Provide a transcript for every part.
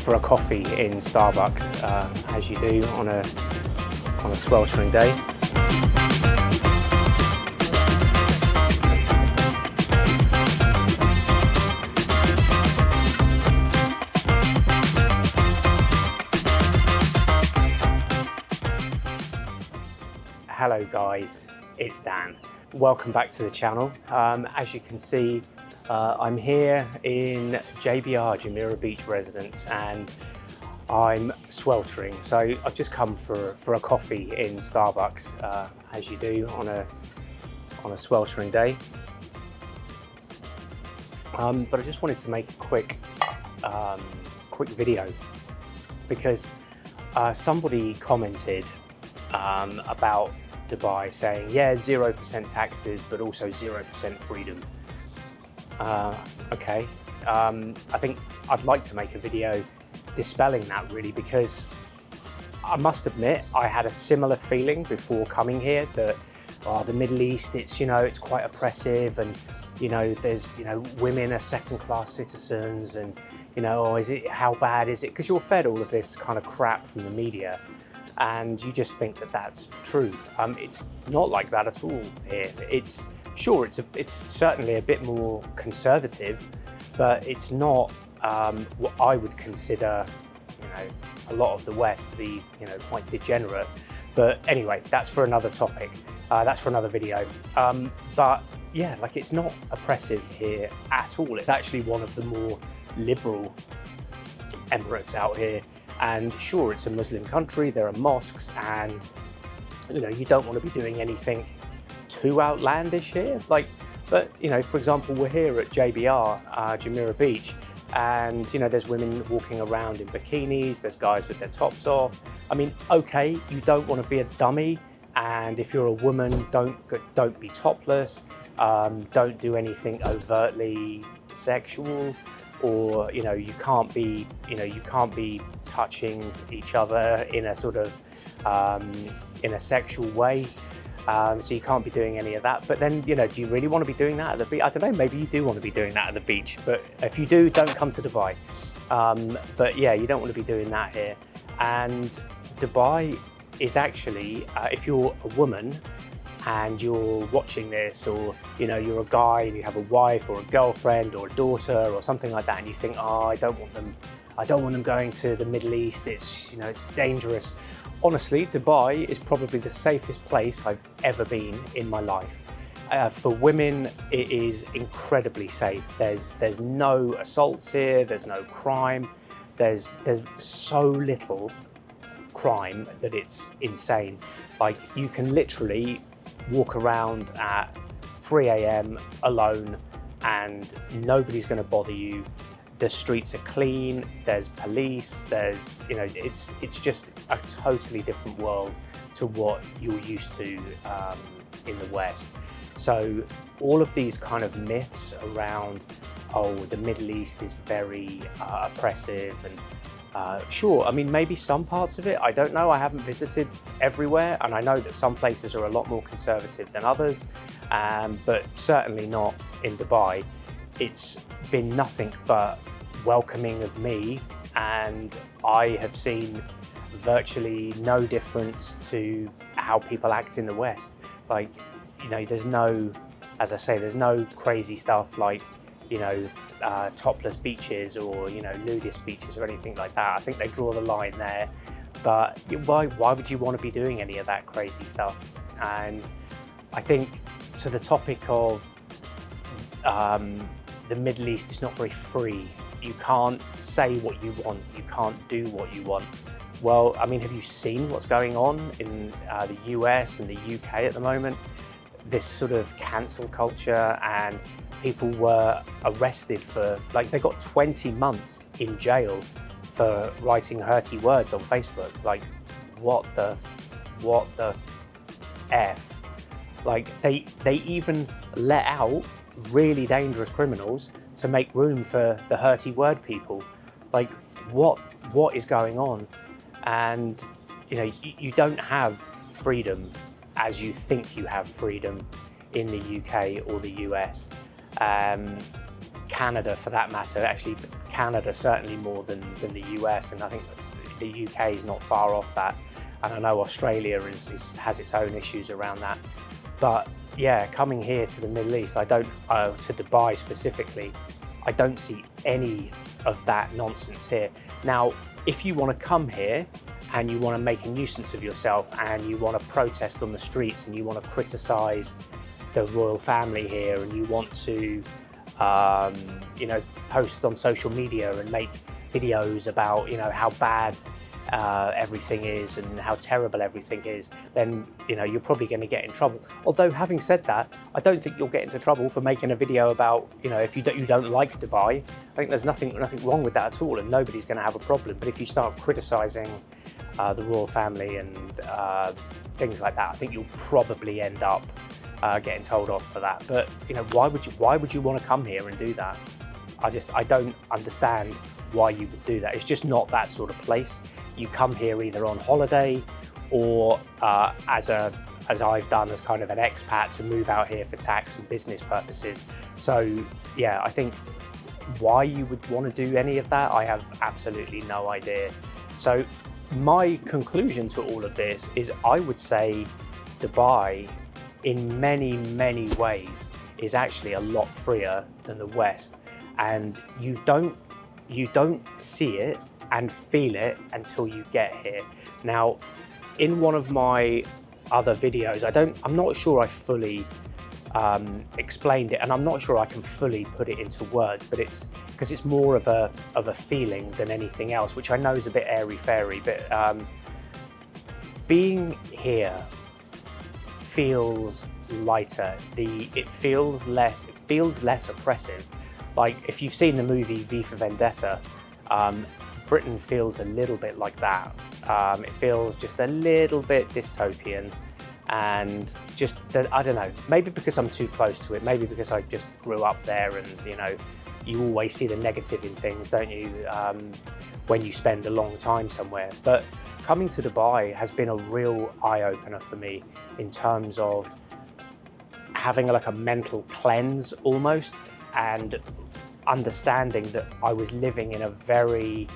for a coffee in Starbucks, as you do on a sweltering day. Hello guys, it's Dan. Welcome back to the channel. As you can see, I'm here in JBR, Jumeirah Beach residence, and I'm sweltering. So I've just come for a coffee in Starbucks, as you do on a sweltering day. But I just wanted to make a quick video because somebody commented about Dubai, saying, yeah, 0% taxes, but also 0% freedom. Okay, I think I'd like to make a video dispelling that, really, because I must admit I had a similar feeling before coming here that the Middle East, it's quite oppressive, and there's women are second-class citizens, and how bad is it? Because you're fed all of this kind of crap from the media, and you just think that that's true. It's not like that at all here. It's certainly a bit more conservative, but it's not what I would consider, a lot of the West to be, quite degenerate. But anyway, that's for another topic. That's for another video. But yeah, it's not oppressive here at all. It's actually one of the more liberal emirates out here. And sure, it's a Muslim country, there are mosques, and you don't want to be doing anything too outlandish here. But for example, we're here at JBR, Jumeirah Beach, and there's women walking around in bikinis, there's guys with their tops off. I mean, okay, you don't want to be a dummy, and if you're a woman, don't be topless, don't do anything overtly sexual, or you can't be touching each other in a sort of in a sexual way. So you can't be doing any of that. But then, do you really want to be doing that at the beach? I don't know, maybe you do want to be doing that at the beach, but if you do, don't come to Dubai. But yeah, you don't want to be doing that here. And Dubai is actually, if you're a woman and you're watching this, or you're a guy and you have a wife or a girlfriend or a daughter or something like that, and you think, I don't want them going to the Middle East, it's it's dangerous. Honestly, Dubai is probably the safest place I've ever been in my life. For women, it is incredibly safe. There's no assaults here, there's no crime, there's so little crime that it's insane. You can literally walk around at 3 a.m. alone and nobody's going to bother you. The streets are clean, there's police, there's, it's just a totally different world to what you're used to in the West. So all of these kind of myths around, the Middle East is very oppressive, and sure, I mean, maybe some parts of it, I don't know, I haven't visited everywhere, and I know that some places are a lot more conservative than others, but certainly not in Dubai. It's been nothing but welcoming of me, and I have seen virtually no difference to how people act in the West. There's no, as I say, there's no crazy stuff like, topless beaches or, nudist beaches or anything like that. I think they draw the line there. But why would you want to be doing any of that crazy stuff? And I think to the topic of the Middle East is not very free. You can't say what you want. You can't do what you want. Well, I mean, have you seen what's going on in the US and the UK at the moment? This sort of cancel culture, and people were arrested for, they got 20 months in jail for writing hurty words on Facebook. What the F? They even let out really dangerous criminals to make room for the hurty word people. What is going on? And you don't have freedom as you think you have freedom in the UK or the US. Canada for that matter. Actually, Canada certainly more than the US, and I think the UK is not far off that. And I know Australia has its own issues around that. But yeah, coming here to the Middle East, to Dubai specifically, I don't see any of that nonsense here. Now, if you want to come here and you want to make a nuisance of yourself and you want to protest on the streets and you want to criticize the royal family here and you want to, you know, post on social media and make videos about, you know, how bad everything is and how terrible everything is, then, you know, you're probably going to get in trouble. Although, having said that, I don't think you'll get into trouble for making a video about, you know, if you don't like Dubai. I think there's nothing wrong with that at all, and nobody's going to have a problem. But if you start criticising the royal family and things like that, I think you'll probably end up getting told off for that. But, you know, why would you want to come here and do that? I don't understand why you would do that. It's just not that sort of place. You come here either on holiday or as I've done, as kind of an expat to move out here for tax and business purposes. So yeah, I think why you would want to do any of that, I have absolutely no idea. So my conclusion to all of this is I would say Dubai in many, many ways is actually a lot freer than the West. And you don't see it and feel it until you get here. Now, in one of my other videos, I'm not sure I fully explained it, and I'm not sure I can fully put it into words, but it's because it's more of a feeling than anything else, which I know is a bit airy-fairy, but being here feels lighter. It feels less oppressive. Like, if you've seen the movie V for Vendetta, Britain feels a little bit like that. It feels just a little bit dystopian, and just that, I don't know, maybe because I'm too close to it, maybe because I just grew up there, and, you know, you always see the negative in things, don't you, when you spend a long time somewhere. But coming to Dubai has been a real eye-opener for me in terms of having like a mental cleanse almost, and understanding that I was living in a very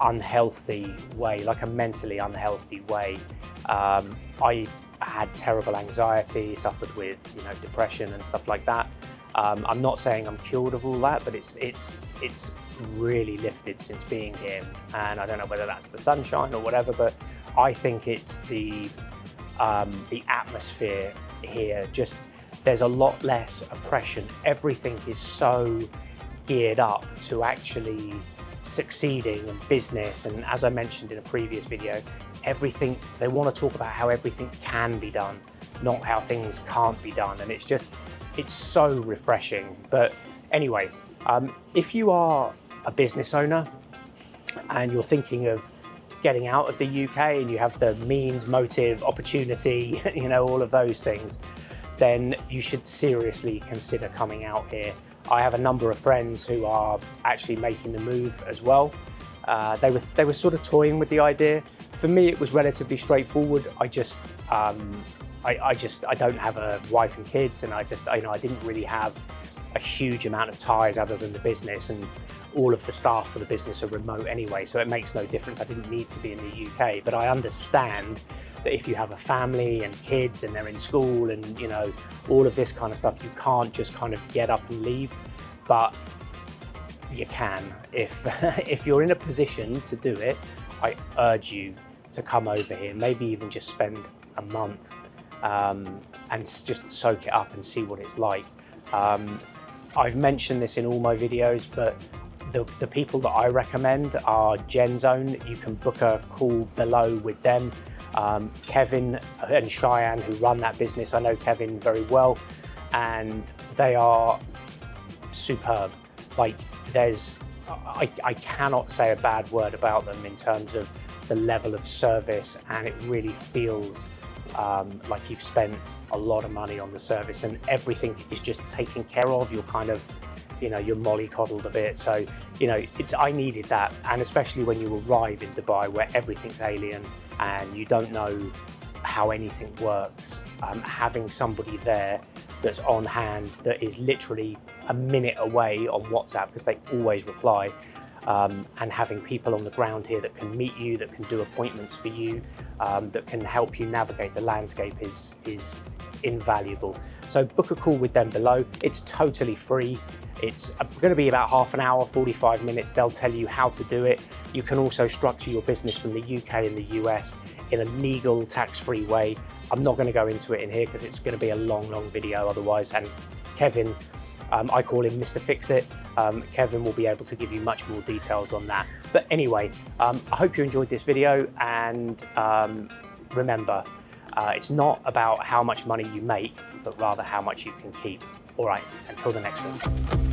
unhealthy way, like a mentally unhealthy way. I had terrible anxiety, suffered with, you know, depression and stuff like that. I'm not saying I'm cured of all that, but it's really lifted since being here. And I don't know whether that's the sunshine or whatever, but I think it's the atmosphere here. Just, there's a lot less oppression. Everything is so geared up to actually succeeding in business, and as I mentioned in a previous video, everything, they want to talk about how everything can be done, not how things can't be done, and it's so refreshing. But anyway, if you are a business owner and you're thinking of getting out of the UK and you have the means, motive, opportunity, you know, all of those things, then you should seriously consider coming out here. I have a number of friends who are actually making the move as well. They were sort of toying with the idea. For me, it was relatively straightforward. I don't have a wife and kids, and I didn't really have a huge amount of ties other than the business, and all of the staff for the business are remote anyway, so it makes no difference. I didn't need to be in the UK, but I understand that if you have a family and kids and they're in school and, you know, all of this kind of stuff, you can't just kind of get up and leave, but you can. If you're in a position to do it, I urge you to come over here, maybe even just spend a month and just soak it up and see what it's like. I've mentioned this in all my videos, but the people that I recommend are GenZone. You can book a call below with them. Kevin and Cheyenne, who run that business, I know Kevin very well, and they are superb. Like, I cannot say a bad word about them in terms of the level of service, and it really feels like you've spent a lot of money on the service and everything is just taken care of. You're kind of, you know, you're mollycoddled a bit. So, you know, I needed that. And especially when you arrive in Dubai where everything's alien and you don't know how anything works, having somebody there that's on hand that is literally a minute away on WhatsApp, because they always reply. And having people on the ground here that can meet you, that can do appointments for you, that can help you navigate the landscape is invaluable. So book a call with them below. It's totally free. It's going to be about half an hour, 45 minutes. They'll tell you how to do it. You can also structure your business from the UK and the US in a legal, tax-free way. I'm not going to go into it in here because it's going to be a long video otherwise. And Kevin, I call him Mr. Fix-It. Kevin will be able to give you much more details on that. But anyway, I hope you enjoyed this video, and remember, it's not about how much money you make, but rather how much you can keep. All right, until the next one.